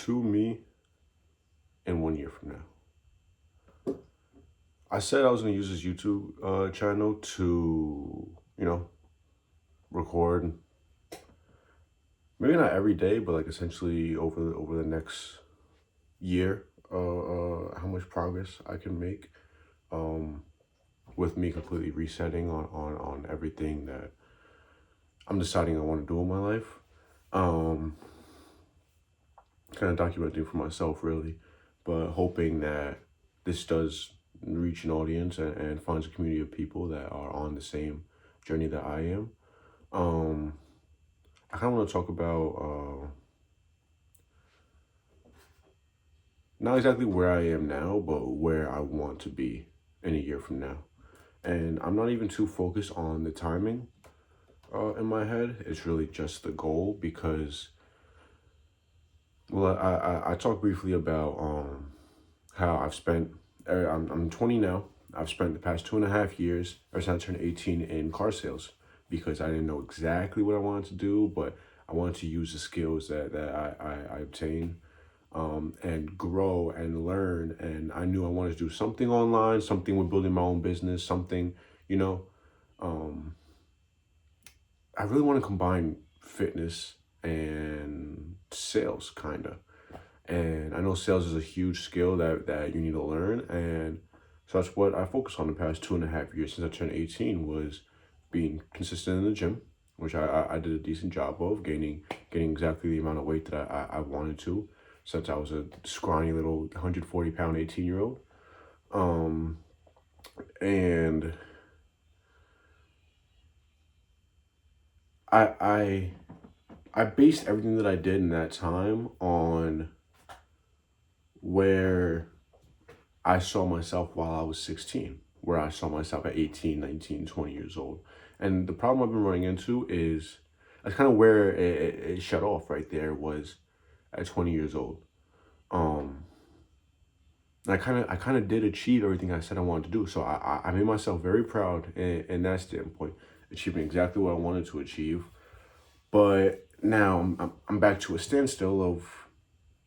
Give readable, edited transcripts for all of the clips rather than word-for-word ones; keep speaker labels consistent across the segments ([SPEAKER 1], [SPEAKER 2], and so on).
[SPEAKER 1] to me in 1 year from now? I said I was going to use this YouTube channel to, record, maybe not every day, but like essentially over the next year, how much progress I can make, um, with me completely resetting on everything that I'm deciding I want to do in my life. Um, Kind of documenting for myself, really, but hoping that this does reach an audience and finds a community of people that are on the same journey that I am. Um, I kind of want to talk about not exactly where I am now, but where I want to be in a year from now. And I'm not even too focused on the timing in my head. It's really just the goal because, well, I talked briefly about how I've spent. I'm 20 now. I've spent the past 2.5 years, ever since I turned 18, in car sales because I didn't know exactly what I wanted to do, but I wanted to use the skills that I obtained, and grow and learn. And I knew I wanted to do something online, something with building my own business, something, you know, um, I really want to combine fitness and sales, kind of. And I know sales is a huge skill that you need to learn. And so that's what I focused on the past 2.5 years since I turned 18 was being consistent in the gym, which I did a decent job of getting exactly the amount of weight that I wanted to since I was a scrawny little 140 pound 18-year-old. Um, and I I I based everything that I did in that time on where I saw myself while I was 16, where I saw myself at 18, 19, 20 years old. And the problem I've been running into is that's kind of where it shut off right there was at 20 years old. Um, I kind of did achieve everything I said I wanted to do. So I made myself very proud in that standpoint, achieving exactly what I wanted to achieve. But now I'm back to a standstill of,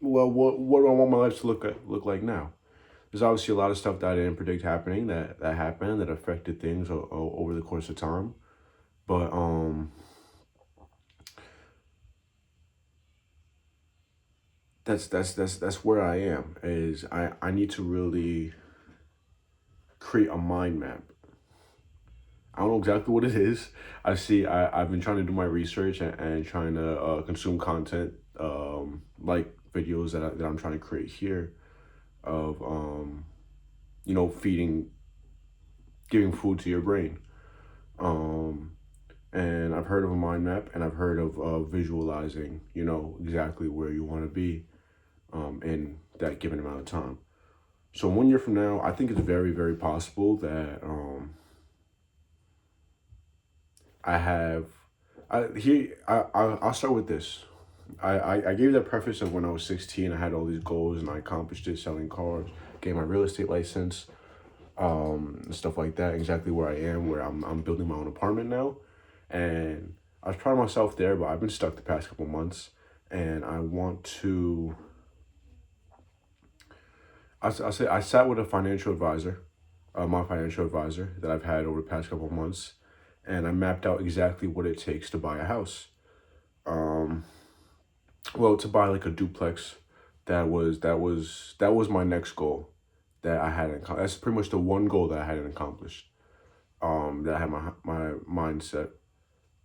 [SPEAKER 1] well, what do I want my life to look like now? There's obviously a lot of stuff that I didn't predict happening that happened that affected things over the course of time. But that's where I am. Is I need to really create a mind map. I don't know exactly what it is. I've been trying to do my research and trying to consume content, like videos that I'm trying to create here of feeding, giving food to your brain. Um, and I've heard of a mind map, and I've heard of visualizing, exactly where you want to be in that given amount of time. So 1 year from now, I think it's very, very possible that I have. I'll start with this. I gave that preface of when I was 16, I had all these goals and I accomplished it, selling cars, getting my real estate license, and stuff like that. Exactly where I am, where I'm building my own apartment now, and I was proud of myself there. But I've been stuck the past couple months, and I want to. I say I sat with a financial advisor, my financial advisor that I've had over the past couple months, and I mapped out exactly what it takes to buy a house. Um, well, to buy like a duplex, that was my next goal that I hadn't. That's pretty much the one goal that I hadn't accomplished. That I had my mindset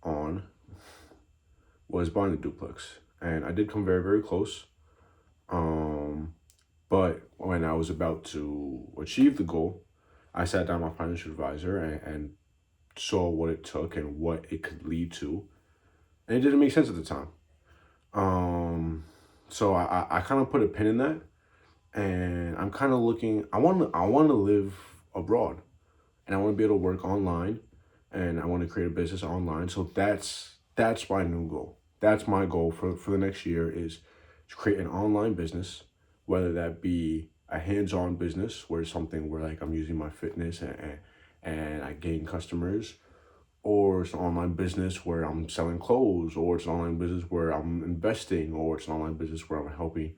[SPEAKER 1] on was buying a duplex, and I did come very, very close. Um, but when I was about to achieve the goal, I sat down with my financial advisor and saw what it took and what it could lead to, and it didn't make sense at the time. Um, so I kind of put a pin in that, and I'm kind of looking. I want to live abroad, and I want to be able to work online, and I want to create a business online. So that's my new goal. That's my goal for the next year is to create an online business, whether that be a hands-on business where it's something where like I'm using my fitness and I gain customers, or it's an online business where I'm selling clothes, or it's an online business where I'm investing, or it's an online business where I'm helping,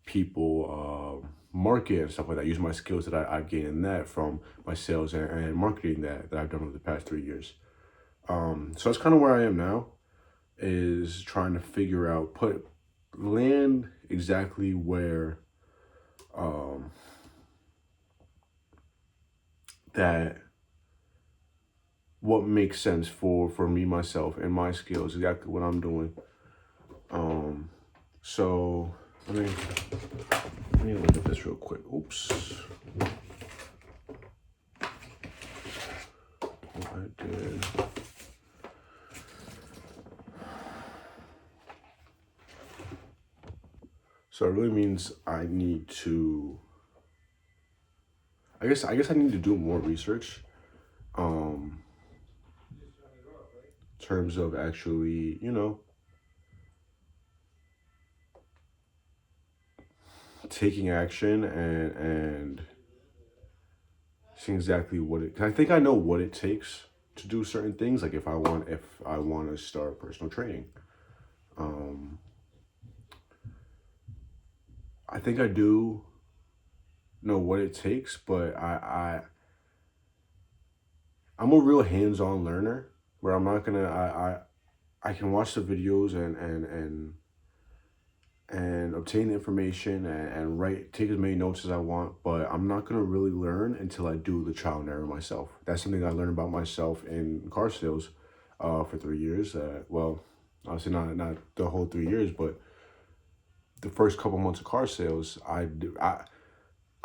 [SPEAKER 1] people market and stuff like that. Use my skills that I've gained in that from my sales and marketing that I've done over the past 3 years. So that's kind of where I am now, is trying to figure out, land exactly where that what makes sense for me, myself, and my skills, exactly what I'm doing. So let me look at this real quick. Oops. What I did. So it really means I need to. I guess I need to do more research. In terms of actually, taking action and seeing exactly what it. 'Cause I think I know what it takes to do certain things. Like if I want to start personal training, I think I do know what it takes, but I'm a real hands-on learner where I'm not gonna I can watch the videos and obtain the information and take as many notes as I want, but I'm not gonna really learn until I do the trial and error myself. That's something I learned about myself in car sales for 3 years. Well, obviously not the whole 3 years, but the first couple months of car sales, I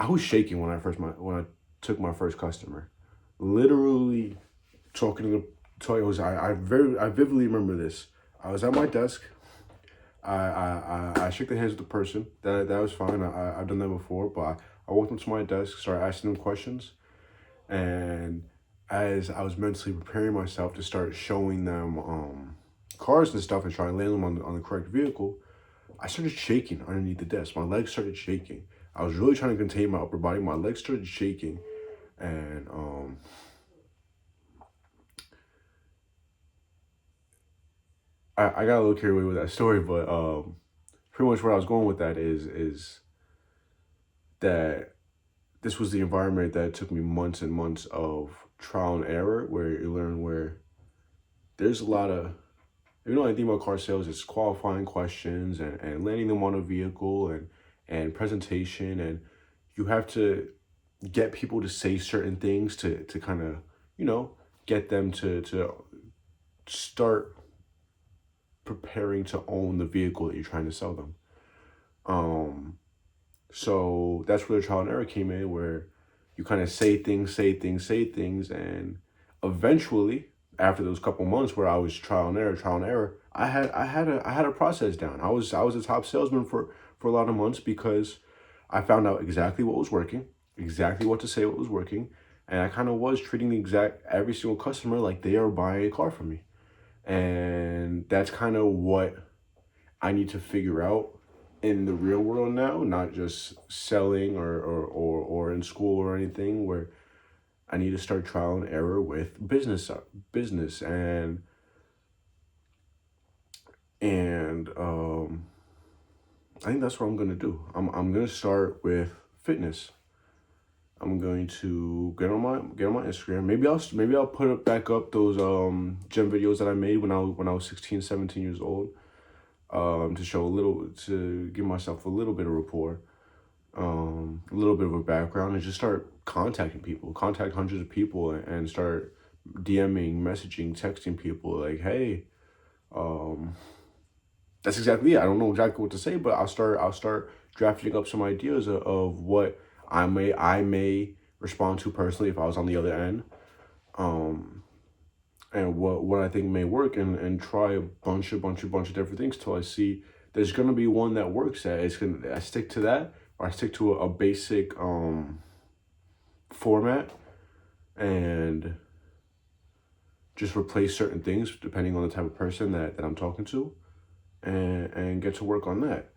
[SPEAKER 1] was shaking when I took my first customer. Literally talking to the Toyos. I vividly remember this. I was at my desk. I shook the hands with the person. That was fine. I've done that before, but I walked up to my desk, started asking them questions, and as I was mentally preparing myself to start showing them cars and stuff and trying to land them on the correct vehicle, I started shaking underneath the desk. My legs started shaking. I was really trying to contain my upper body. My legs started shaking, and I got a little carried away with that story, but pretty much where I was going with that is that this was the environment that took me months and months of trial and error, where you learn where there's a lot of, anything about car sales is qualifying questions and landing them on a vehicle and presentation, and you have to get people to say certain things to kind of, get them to start preparing to own the vehicle that you're trying to sell them. So that's where the trial and error came in, where you kind of say things, and eventually, after those couple months where I was trial and error, I had a process down. I was a top salesman for a lot of months because I found out exactly what was working, exactly what to say, what was working, and I kind of was treating every single customer like they are buying a car from me, and that's kind of what I need to figure out in the real world now, not just selling or in school or anything, where I need to start trial and error with business and I think that's what I'm gonna do. I'm gonna start with fitness. I'm going to get on my Instagram. Maybe I'll put it back up those gym videos that I made when I was 16, 17 years old. To show to give myself a little bit of rapport, a little bit of a background, and just start contacting people, contact hundreds of people, and start DMing, messaging, texting people like, hey, that's exactly it. I don't know exactly what to say, but I'll start drafting up some ideas of what I may respond to personally if I was on the other end, and what I think may work, and try a bunch of different things till I see there's gonna be one that works. I stick to that, or I stick to a basic format, and just replace certain things depending on the type of person that I'm talking to, and get to work on that.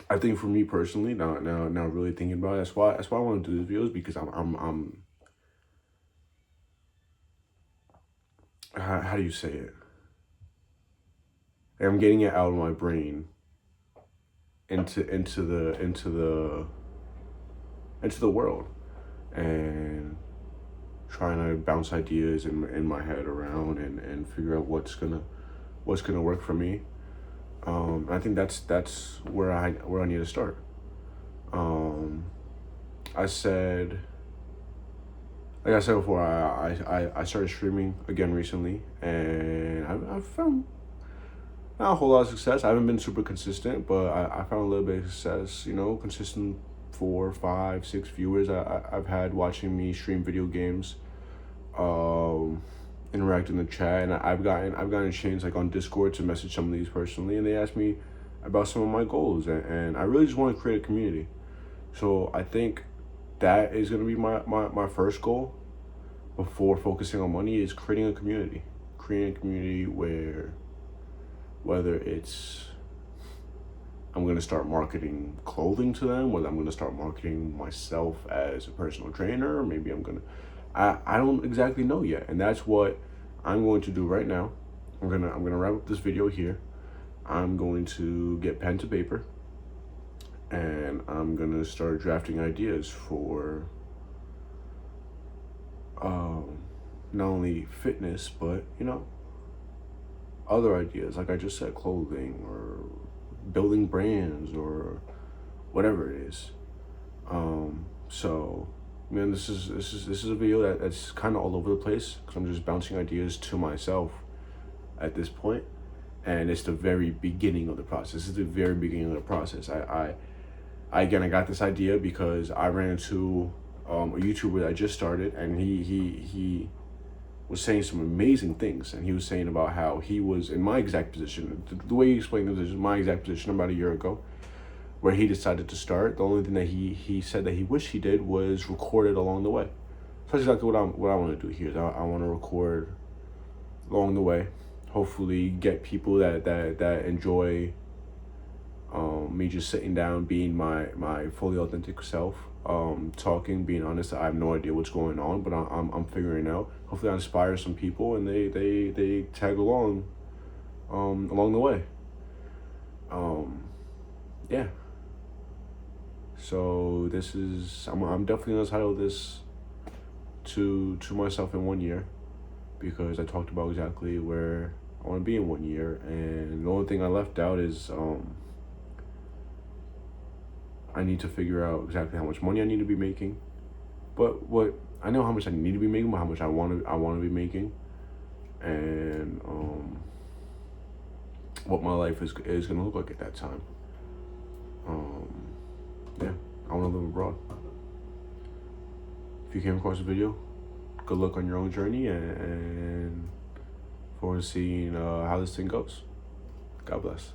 [SPEAKER 1] I think for me personally, now really thinking about it, that's why I want to do these videos, because I'm how do you say it? I'm getting it out of my brain into the world, and trying to bounce ideas in my head around, and figure out what's gonna work for me. I think that's where I need to start. Um, I said, like I said before, I started streaming again recently, and I've found not a whole lot of success. I haven't been super consistent, but I found a little bit of success. You know, consistent 4, 5, 6 viewers I've had watching me stream video games, um, interact in the chat, and I've gotten a chance like on Discord to message some of these personally, and they asked me about some of my goals, and I really just want to create a community. So I think that is gonna be my first goal before focusing on money, is creating a community where, whether it's I'm gonna start marketing clothing to them, whether I'm gonna start marketing myself as a personal trainer, or maybe I don't exactly know yet, and that's what I'm going to do right now. I'm gonna wrap up this video here. I'm going to get pen to paper, and I'm gonna start drafting ideas for um, not only fitness, but other ideas, like I just said, clothing or building brands or whatever it is. So, man, this is a video that's kind of all over the place, because I'm just bouncing ideas to myself at this point, and it's the very beginning of the process. This is the very beginning of the process. I got this idea because I ran into a YouTuber that I just started, and he was saying some amazing things, and he was saying about how he was in my exact position. The way he explained it is my exact position about a year ago, where he decided to start. The only thing that he said that he wished he did was record it along the way. So that's exactly what I want to do here. Is I want to record along the way, hopefully get people that enjoy me just sitting down, being my fully authentic self, talking, being honest. I have no idea what's going on, but I'm figuring out. Hopefully, I inspire some people, and they tag along the way. Yeah. So this is I'm definitely gonna title this to myself in 1 year, because I talked about exactly where I want to be in 1 year, and the only thing I left out is I need to figure out exactly how much money I need to be making. But what I know how much I need to be making, but how much I want to be making, and what my life is gonna look like at that time. Yeah, I want to live abroad. If you came across the video, good luck on your own journey, and forward to seeing how this thing goes. God bless.